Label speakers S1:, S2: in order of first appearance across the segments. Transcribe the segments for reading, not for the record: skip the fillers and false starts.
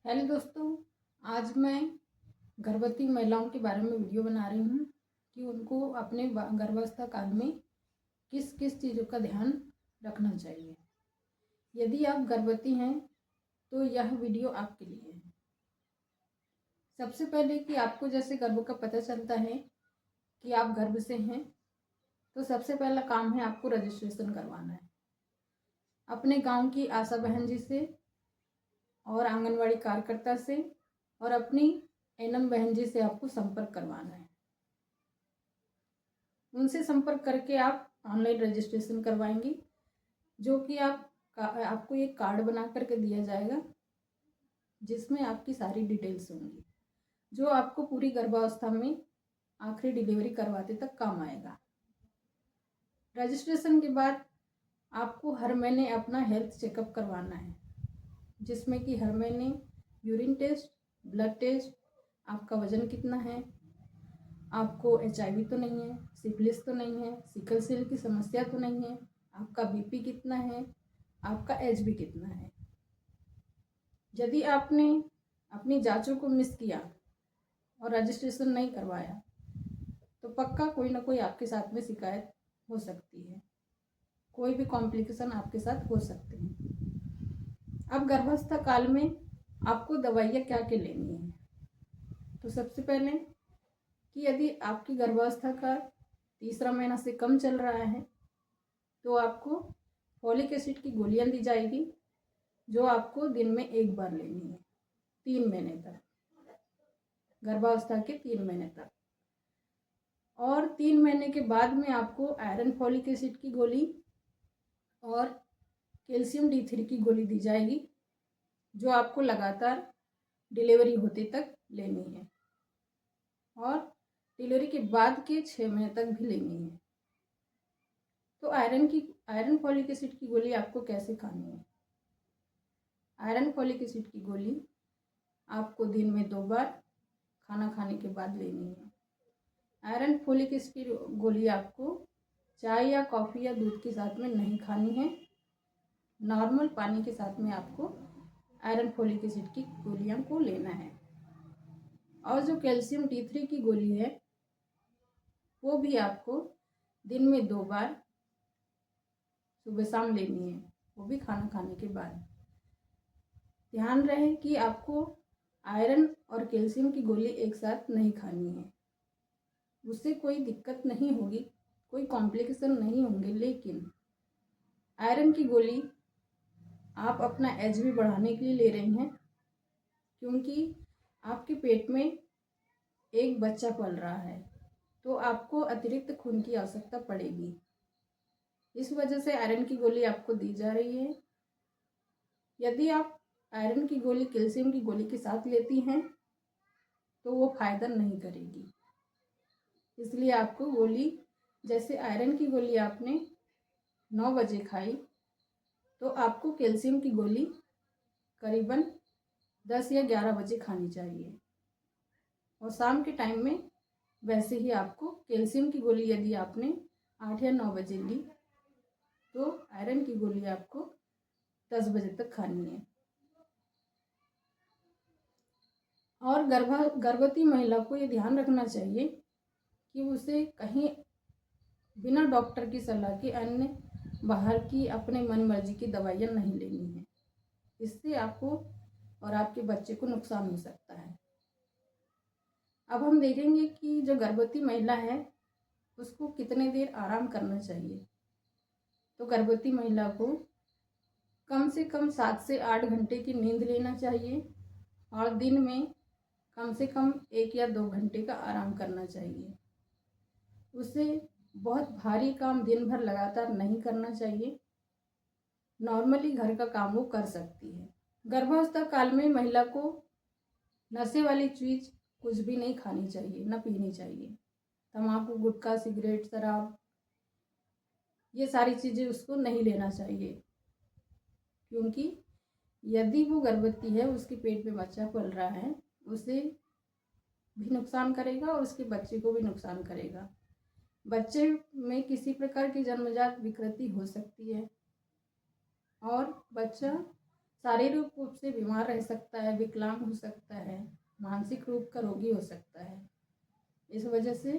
S1: Hello दोस्तों, आज मैं गर्भवती महिलाओं के बारे में वीडियो बना रही हूँ कि उनको अपने गर्भावस्था काल में किस किस चीज़ों का ध्यान रखना चाहिए। यदि आप गर्भवती हैं तो यह वीडियो आपके लिए है। सबसे पहले कि आपको जैसे गर्भ का पता चलता है कि आप गर्भ से हैं, तो सबसे पहला काम है आपको रजिस्ट्रेशन करवाना है अपने गांव की आशा बहन जी से और आंगनवाड़ी कार्यकर्ता से और अपनी एनएम बहन जी से आपको संपर्क करवाना है। उनसे संपर्क करके आप ऑनलाइन रजिस्ट्रेशन करवाएंगी, जो कि आपको एक कार्ड बना करके दिया जाएगा जिसमें आपकी सारी डिटेल्स होंगी, जो आपको पूरी गर्भावस्था में आखिरी डिलीवरी करवाते तक काम आएगा। रजिस्ट्रेशन के बाद आपको हर महीने अपना हेल्थ चेकअप करवाना है, जिसमें कि हर महीने यूरिन टेस्ट, ब्लड टेस्ट, आपका वजन कितना है, आपको HIV तो नहीं है, सिफिलिस तो नहीं है, सिकल सेल की समस्या तो नहीं है, आपका BP कितना है, आपका HB कितना है। यदि आपने अपनी जांचों को मिस किया और रजिस्ट्रेशन नहीं करवाया तो पक्का कोई ना कोई आपके साथ में शिकायत हो सकती है, कोई भी कॉम्प्लिकेशन आपके साथ हो सकते हैं। अब गर्भावस्था काल में आपको दवाइयाँ क्या क्या लेनी है, तो सबसे पहले कि यदि आपकी गर्भावस्था का तीसरा महीना से कम चल रहा है तो आपको फॉलिक एसिड की गोलियां दी जाएगी, जो आपको दिन में एक बार लेनी है 3 महीने तक, गर्भावस्था के 3 महीने तक। और 3 महीने के बाद में आपको आयरन फॉलिक एसिड की गोली और कैल्शियम D3 की गोली दी जाएगी, जो आपको लगातार डिलीवरी होते तक लेनी है और डिलीवरी के बाद के 6 महीने तक भी लेनी है। तो आयरन फॉलिक एसिड की गोली आपको कैसे खानी है? आयरन फॉलिक एसिड की गोली आपको दिन में 2 बार खाना खाने के बाद लेनी है। आयरन फॉलिक एसिड की गोली आपको चाय या कॉफ़ी या दूध के साथ में नहीं खानी है, नॉर्मल पानी के साथ में आपको आयरन फॉलिक एसिड की गोलियां को लेना है। और जो कैल्शियम D3 की गोली है वो भी आपको दिन में 2 बार सुबह शाम लेनी है, वो भी खाना खाने के बाद। ध्यान रहे कि आपको आयरन और कैल्शियम की गोली एक साथ नहीं खानी है, उससे कोई दिक्कत नहीं होगी, कोई कॉम्प्लिकेशन नहीं होंगे। लेकिन आयरन की गोली आप अपना HB बढ़ाने के लिए ले रही हैं, क्योंकि आपके पेट में एक बच्चा पल रहा है, तो आपको अतिरिक्त खून की आवश्यकता पड़ेगी। इस वजह से आयरन की गोली आपको दी जा रही है। यदि आप आयरन की गोली कैल्शियम की गोली के साथ लेती हैं तो वो फायदा नहीं करेगी, इसलिए आपको गोली, जैसे आयरन की गोली आपने 9 बजे खाई तो आपको कैल्शियम की गोली करीबन 10 या 11 बजे खानी चाहिए। और शाम के टाइम में वैसे ही आपको कैल्शियम की गोली यदि आपने 8 या 9 बजे ली तो आयरन की गोली आपको 10 बजे तक खानी है। और गर्भवती महिला को ये ध्यान रखना चाहिए कि उसे कहीं बिना डॉक्टर की सलाह के अन्य बाहर की अपने मन मर्जी की दवाइयाँ नहीं लेनी है, इससे आपको और आपके बच्चे को नुकसान हो सकता है। अब हम देखेंगे कि जो गर्भवती महिला है उसको कितने देर आराम करना चाहिए। तो गर्भवती महिला को कम से कम 7 से 8 घंटे की नींद लेना चाहिए और दिन में कम से कम 1 या 2 घंटे का आराम करना चाहिए। उसे बहुत भारी काम दिन भर लगातार नहीं करना चाहिए, नॉर्मली घर का काम वो कर सकती है। गर्भावस्था काल में महिला को नशे वाली चीज़ कुछ भी नहीं खानी चाहिए, न पीनी चाहिए। तम्बाकू, गुटखा, सिगरेट, शराब, ये सारी चीज़ें उसको नहीं लेना चाहिए, क्योंकि यदि वो गर्भवती है, उसके पेट में बच्चा पल रहा है, उसे भी नुकसान करेगा और उसके बच्चे को भी नुकसान करेगा। बच्चे में किसी प्रकार की जन्मजात विकृति हो सकती है और बच्चा शारीरिक रूप से बीमार रह सकता है, विकलांग हो सकता है, मानसिक रूप का रोगी हो सकता है। इस वजह से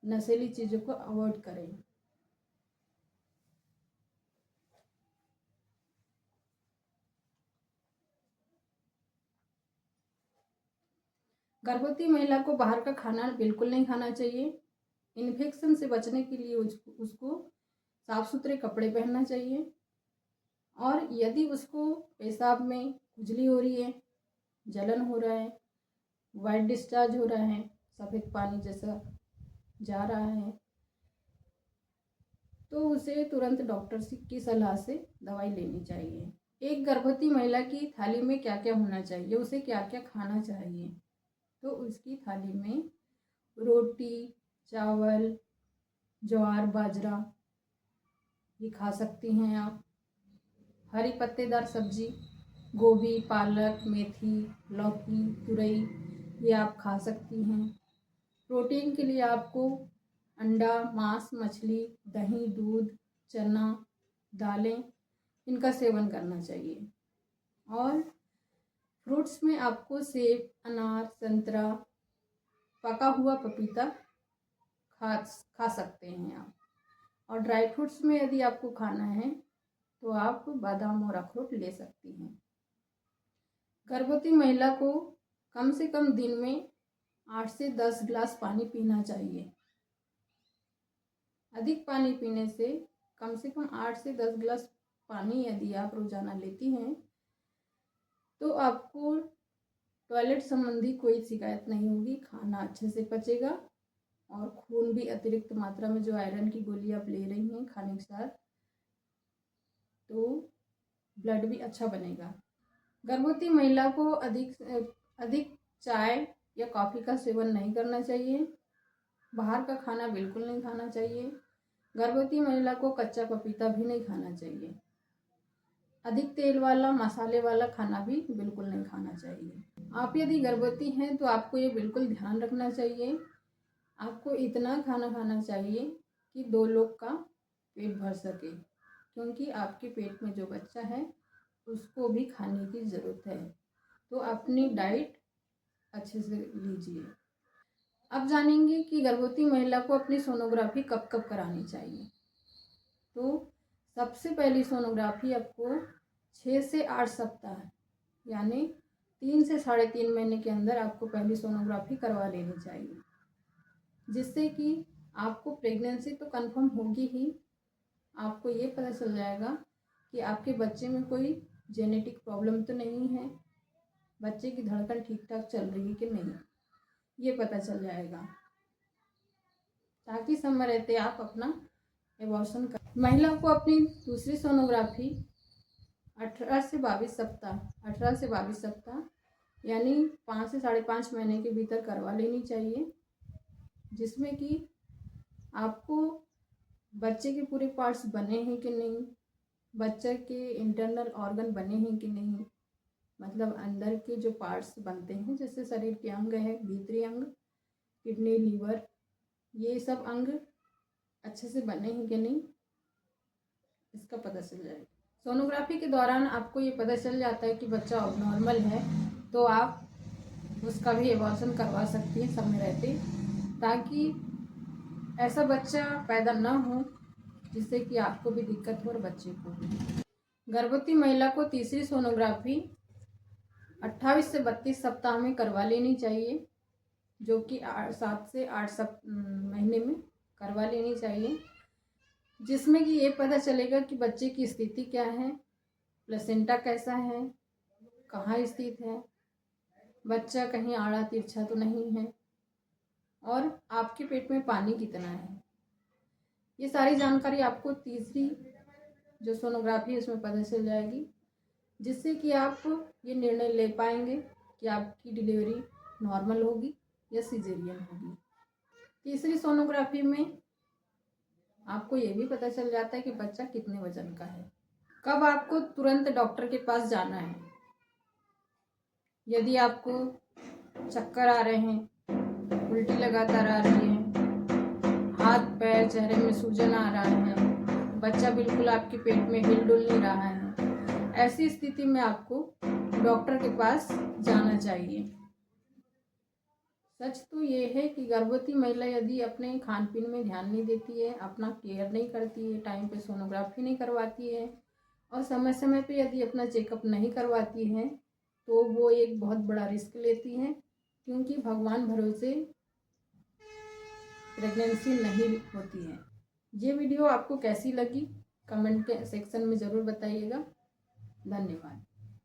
S1: नशीली चीज़ों को अवॉइड करें। गर्भवती महिला को बाहर का खाना बिल्कुल नहीं खाना चाहिए। इन्फेक्शन से बचने के लिए उसको साफ सुथरे कपड़े पहनना चाहिए। और यदि उसको पेशाब में खुजली हो रही है, जलन हो रहा है, वाइट डिस्चार्ज हो रहा है, सफ़ेद पानी जैसा जा रहा है, तो उसे तुरंत डॉक्टर की सलाह से दवाई लेनी चाहिए। एक गर्भवती महिला की थाली में क्या क्या होना चाहिए, उसे क्या क्या खाना चाहिए, तो उसकी थाली में रोटी, चावल, ज्वार, बाजरा ये खा सकती हैं आप। हरी पत्तेदार सब्जी, गोभी, पालक, मेथी, लौकी, तुरई ये आप खा सकती हैं। प्रोटीन के लिए आपको अंडा, मांस, मछली, दही, दूध, चना, दालें इनका सेवन करना चाहिए। और फ्रूट्स में आपको सेब, अनार, संतरा, पका हुआ पपीता खा सकते हैं आप। और ड्राई फ्रूट्स में यदि आपको खाना है तो आप बादाम और अखरोट ले सकती हैं। गर्भवती महिला को कम से कम दिन में 8 से 10 गिलास पानी पीना चाहिए। अधिक पानी पीने से कम 8 से 10 गिलास पानी यदि आप रोजाना लेती हैं तो आपको टॉयलेट संबंधी कोई शिकायत नहीं होगी, खाना अच्छे से पचेगा और खून भी अतिरिक्त मात्रा में जो आयरन की गोली आप ले रही हैं खाने के साथ, तो ब्लड भी अच्छा बनेगा। गर्भवती महिला को अधिक चाय या कॉफ़ी का सेवन नहीं करना चाहिए। बाहर का खाना बिल्कुल नहीं खाना चाहिए। गर्भवती महिला को कच्चा पपीता भी नहीं खाना चाहिए। अधिक तेल वाला, मसाले वाला खाना भी बिल्कुल नहीं खाना चाहिए। आप यदि गर्भवती हैं तो आपको ये बिल्कुल ध्यान रखना चाहिए। आपको इतना खाना खाना चाहिए कि 2 लोग का पेट भर सके, क्योंकि आपके पेट में जो बच्चा है उसको भी खाने की ज़रूरत है। तो अपनी डाइट अच्छे से लीजिए। अब जानेंगे कि गर्भवती महिला को अपनी सोनोग्राफी कब कब करानी चाहिए। तो सबसे पहली सोनोग्राफी आपको 6 से 8 सप्ताह यानी 3 से 3.5 महीने के अंदर आपको पहली सोनोग्राफी करवा लेनी चाहिए, जिससे कि आपको प्रेगनेंसी तो कंफर्म होगी ही, आपको ये पता चल जाएगा कि आपके बच्चे में कोई जेनेटिक प्रॉब्लम तो नहीं है, बच्चे की धड़कन ठीक ठाक चल रही है कि नहीं, ये पता चल जाएगा, ताकि समय रहते आप अपना एबॉर्शन कर। महिला को अपनी दूसरी सोनोग्राफी 18 से 22 सप्ताह यानी 5 से 5.5 महीने के भीतर करवा लेनी चाहिए, जिसमें कि आपको बच्चे के पूरे पार्ट्स बने हैं कि नहीं, बच्चे के इंटरनल ऑर्गन बने हैं कि नहीं, मतलब अंदर के जो पार्ट्स बनते हैं जैसे शरीर के अंग है, भीतरी अंग, किडनी, लीवर, ये सब अंग अच्छे से बने हैं कि नहीं, इसका पता चल जाएगा। सोनोग्राफी के दौरान आपको ये पता चल जाता है कि बच्चा नॉर्मल है तो आप उसका भी एबॉर्शन करवा सकती हैं समय रहते, ताकि ऐसा बच्चा पैदा ना हो जिससे कि आपको भी दिक्कत हो और बच्चे को भी। गर्भवती महिला को तीसरी सोनोग्राफी 28 से 32 सप्ताह में करवा लेनी चाहिए, जो कि 7 से 8 महीने में करवा लेनी चाहिए, जिसमें कि ये पता चलेगा कि बच्चे की स्थिति क्या है, प्लेसेंटा कैसा है, कहाँ स्थित है, बच्चा कहीं आड़ा तिरछा तो नहीं है, और आपके पेट में पानी कितना है। ये सारी जानकारी आपको तीसरी जो सोनोग्राफी है उसमें पता चल जाएगी, जिससे कि आप ये निर्णय ले पाएंगे कि आपकी डिलीवरी नॉर्मल होगी या सिजेरियन होगी। तीसरी सोनोग्राफी में आपको ये भी पता चल जाता है कि बच्चा कितने वजन का है। कब आपको तुरंत डॉक्टर के पास जाना है, यदि आपको चक्कर आ रहे हैं, उल्टी लगातार आ रही है, हाथ पैर चेहरे में सूजन आ रहा है, बच्चा बिल्कुल आपके पेट में हिल डुल नहीं रहा है, ऐसी स्थिति में आपको डॉक्टर के पास जाना चाहिए। सच तो ये है कि गर्भवती महिला यदि अपने खान पीन में ध्यान नहीं देती है, अपना केयर नहीं करती है, टाइम पे सोनोग्राफी नहीं करवाती है और समय समय पे यदि अपना चेकअप नहीं करवाती है तो वो एक बहुत बड़ा रिस्क लेती हैं, क्योंकि भगवान भरोसे प्रेगनेंसी नहीं होती है। ये वीडियो आपको कैसी लगी कमेंट के सेक्शन में ज़रूर बताइएगा। धन्यवाद।